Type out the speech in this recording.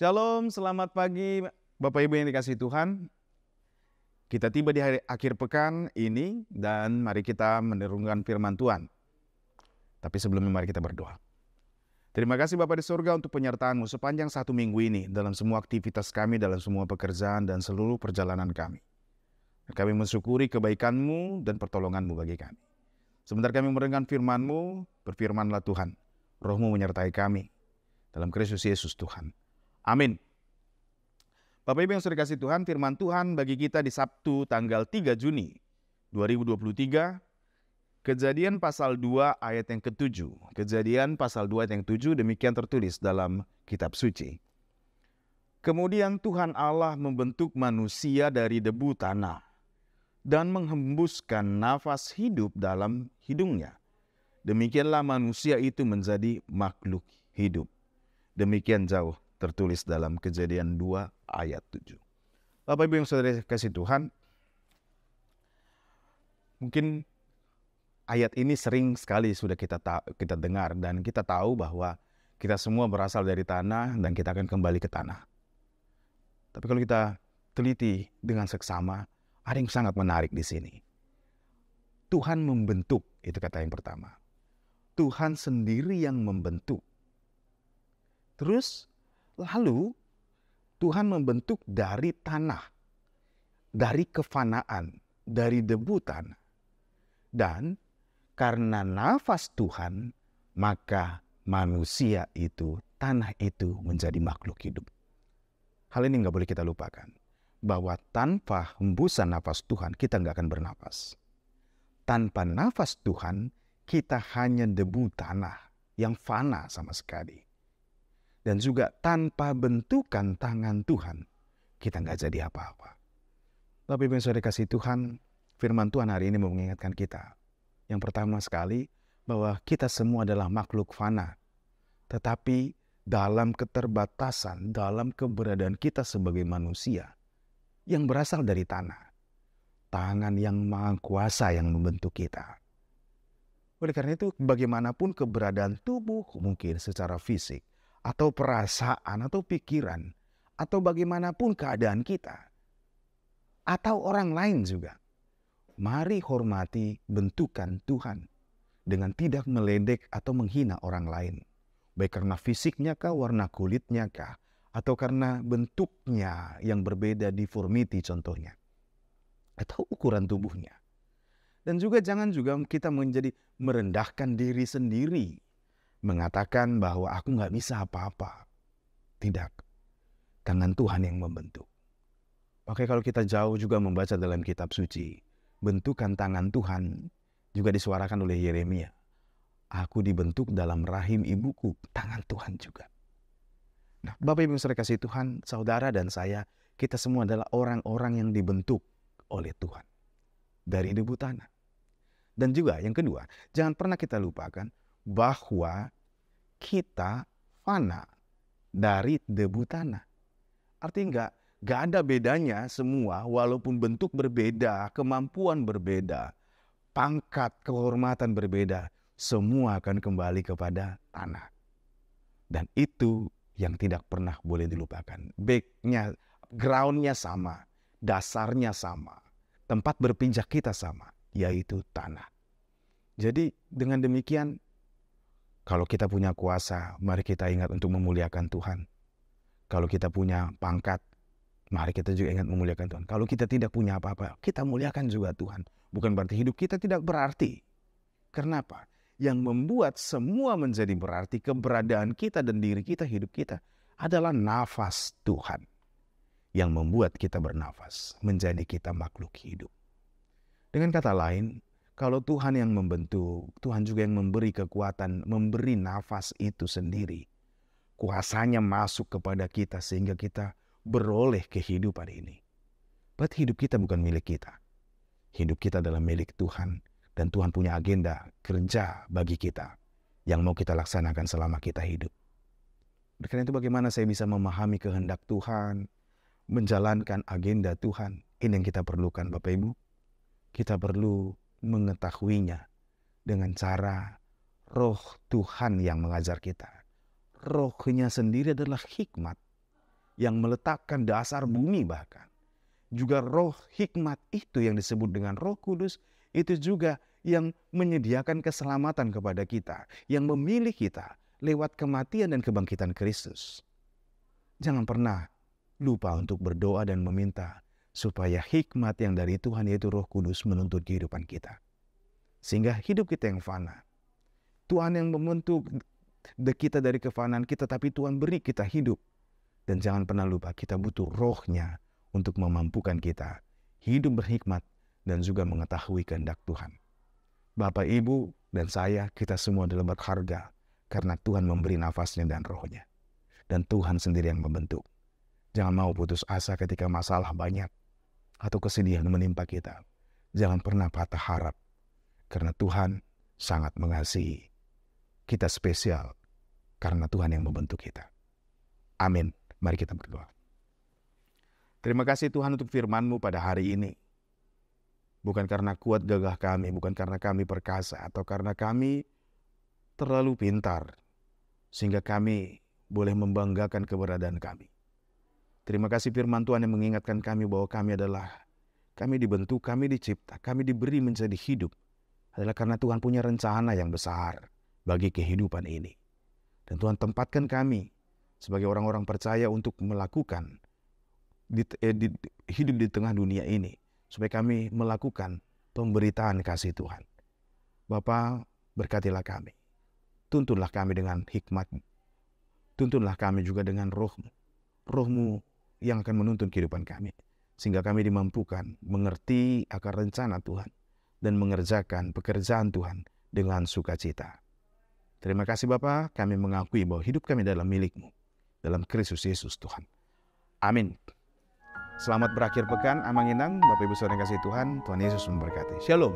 Shalom, selamat pagi Bapak Ibu yang dikasihi Tuhan. Kita tiba di hari akhir pekan ini dan mari kita merenungkan firman Tuhan. Tapi sebelumnya mari kita berdoa. Terima kasih Bapa di surga untuk penyertaan-Mu sepanjang 1 minggu ini dalam semua aktivitas kami, dalam semua pekerjaan dan seluruh perjalanan kami. Kami mensyukuri kebaikan-Mu dan pertolongan-Mu bagi kami. Sebentar kami merenungkan firman-Mu, berfirmanlah Tuhan. Roh-Mu menyertai kami dalam Kristus Yesus Tuhan. Amin. Bapak Ibu yang sudah dikasihi Tuhan, firman Tuhan bagi kita di Sabtu tanggal 3 Juni 2023, Kejadian pasal 2 ayat yang ke-7. Kejadian pasal 2 ayat yang ke-7 demikian tertulis dalam kitab suci. Kemudian Tuhan Allah membentuk manusia dari debu tanah dan menghembuskan nafas hidup dalam hidungnya. Demikianlah manusia itu menjadi makhluk hidup. Demikian jauh tertulis dalam Kejadian 2 ayat 7. Bapak Ibu yang saudara kasih Tuhan, mungkin ayat ini sering sekali sudah kita dengar dan kita tahu bahwa kita semua berasal dari tanah dan kita akan kembali ke tanah. Tapi kalau kita teliti dengan seksama, ada yang sangat menarik di sini. Tuhan membentuk, itu kata yang pertama. Tuhan sendiri yang membentuk. Terus lalu Tuhan membentuk dari tanah, dari kefanaan, dari debu tanah. Dan karena nafas Tuhan, maka manusia itu, tanah itu menjadi makhluk hidup. Hal ini nggak boleh kita lupakan. Bahwa tanpa hembusan nafas Tuhan, kita nggak akan bernafas. Tanpa nafas Tuhan, kita hanya debu tanah yang fana sama sekali. Dan juga tanpa bentukan tangan Tuhan, kita nggak jadi apa-apa. Tapi Ibu yang sudah dikasihi Tuhan, firman Tuhan hari ini mengingatkan kita. Yang pertama sekali, bahwa kita semua adalah makhluk fana. Tetapi dalam keterbatasan, dalam keberadaan kita sebagai manusia, yang berasal dari tanah. Tangan yang maha kuasa yang membentuk kita. Oleh karena itu, bagaimanapun keberadaan tubuh mungkin secara fisik, atau perasaan, atau pikiran, atau bagaimanapun keadaan kita, atau orang lain juga. Mari hormati bentukan Tuhan dengan tidak meledek atau menghina orang lain. Baik karena fisiknya kah, warna kulitnya kah, atau karena bentuknya yang berbeda, deformity contohnya, atau ukuran tubuhnya. Dan juga jangan juga kita menjadi merendahkan diri sendiri, mengatakan bahwa aku nggak bisa apa-apa. Tidak. Tangan Tuhan yang membentuk. Oke, kalau kita jauh juga membaca dalam kitab suci, bentukan tangan Tuhan juga disuarakan oleh Yeremia. Aku dibentuk dalam rahim ibuku, tangan Tuhan juga. Nah, Bapak Ibu saudara kasih Tuhan, saudara dan saya, kita semua adalah orang-orang yang dibentuk oleh Tuhan dari debu tanah. Dan juga yang kedua, jangan pernah kita lupakan bahwa kita fana dari debu tanah. Artinya nggak ada bedanya semua, walaupun bentuk berbeda, kemampuan berbeda, pangkat, kehormatan berbeda, semua akan kembali kepada tanah. Dan itu yang tidak pernah boleh dilupakan. Backnya, groundnya sama, dasarnya sama, tempat berpijak kita sama, yaitu tanah. Jadi dengan demikian, kalau kita punya kuasa, mari kita ingat untuk memuliakan Tuhan. Kalau kita punya pangkat, mari kita juga ingat memuliakan Tuhan. Kalau kita tidak punya apa-apa, kita muliakan juga Tuhan. Bukan berarti hidup kita tidak berarti. Kenapa? Yang membuat semua menjadi berarti, keberadaan kita dan diri kita, hidup kita, adalah nafas Tuhan. Yang membuat kita bernafas, menjadi kita makhluk hidup. Dengan kata lain, kalau Tuhan yang membentuk, Tuhan juga yang memberi kekuatan, memberi nafas itu sendiri. Kuasanya masuk kepada kita sehingga kita beroleh kehidupan ini. Berarti hidup kita bukan milik kita. Hidup kita adalah milik Tuhan. Dan Tuhan punya agenda kerja bagi kita yang mau kita laksanakan selama kita hidup. Karena itu bagaimana saya bisa memahami kehendak Tuhan, menjalankan agenda Tuhan. Ini yang kita perlukan Bapak Ibu. Kita perlu mengetahuinya dengan cara Roh Tuhan yang mengajar kita. Rohnya sendiri adalah hikmat. yang meletakkan dasar bumi bahkan. Juga roh hikmat itu yang disebut dengan Roh Kudus, itu juga yang menyediakan keselamatan kepada kita, yang memilih kita lewat kematian dan kebangkitan Kristus. Jangan pernah lupa untuk berdoa dan meminta supaya hikmat yang dari Tuhan yaitu Roh Kudus menuntun kehidupan kita. Sehingga hidup kita yang fana. Tuhan yang membentuk kita dari kefanaan kita, tapi Tuhan beri kita hidup. Dan jangan pernah lupa kita butuh rohnya untuk memampukan kita hidup berhikmat dan juga mengetahui kehendak Tuhan. Bapak, Ibu, dan saya, kita semua adalah berharga karena Tuhan memberi nafasnya dan rohnya. Dan Tuhan sendiri yang membentuk. Jangan mau putus asa ketika masalah banyak atau kesedihan menimpa kita. Jangan pernah patah harap karena Tuhan sangat mengasihi. Kita spesial karena Tuhan yang membentuk kita. Amin. Mari kita berdoa. Terima kasih Tuhan untuk firman-Mu pada hari ini. Bukan karena kuat gagah kami, bukan karena kami perkasa, atau karena kami terlalu pintar, sehingga kami boleh membanggakan keberadaan kami. Terima kasih firman Tuhan yang mengingatkan kami bahwa kami dibentuk, kami dicipta, kami diberi menjadi hidup, adalah karena Tuhan punya rencana yang besar bagi kehidupan ini. Dan Tuhan tempatkan kami sebagai orang-orang percaya untuk melakukan hidup di tengah dunia ini, supaya kami melakukan pemberitaan kasih Tuhan. Bapa, berkatilah kami. Tuntunlah kami dengan hikmat-Mu. Tuntunlah kami juga dengan roh-Mu. Roh-Mu yang akan menuntun kehidupan kami. Sehingga kami dimampukan mengerti akan rencana Tuhan dan mengerjakan pekerjaan Tuhan dengan sukacita. Terima kasih Bapa, kami mengakui bahwa hidup kami adalah milik-Mu. Dalam Kristus Yesus Tuhan. Amin. Selamat berakhir pekan, Amang Inang, Bapak Ibu Saudara yang kasih Tuhan, Tuhan Yesus memberkati. Shalom.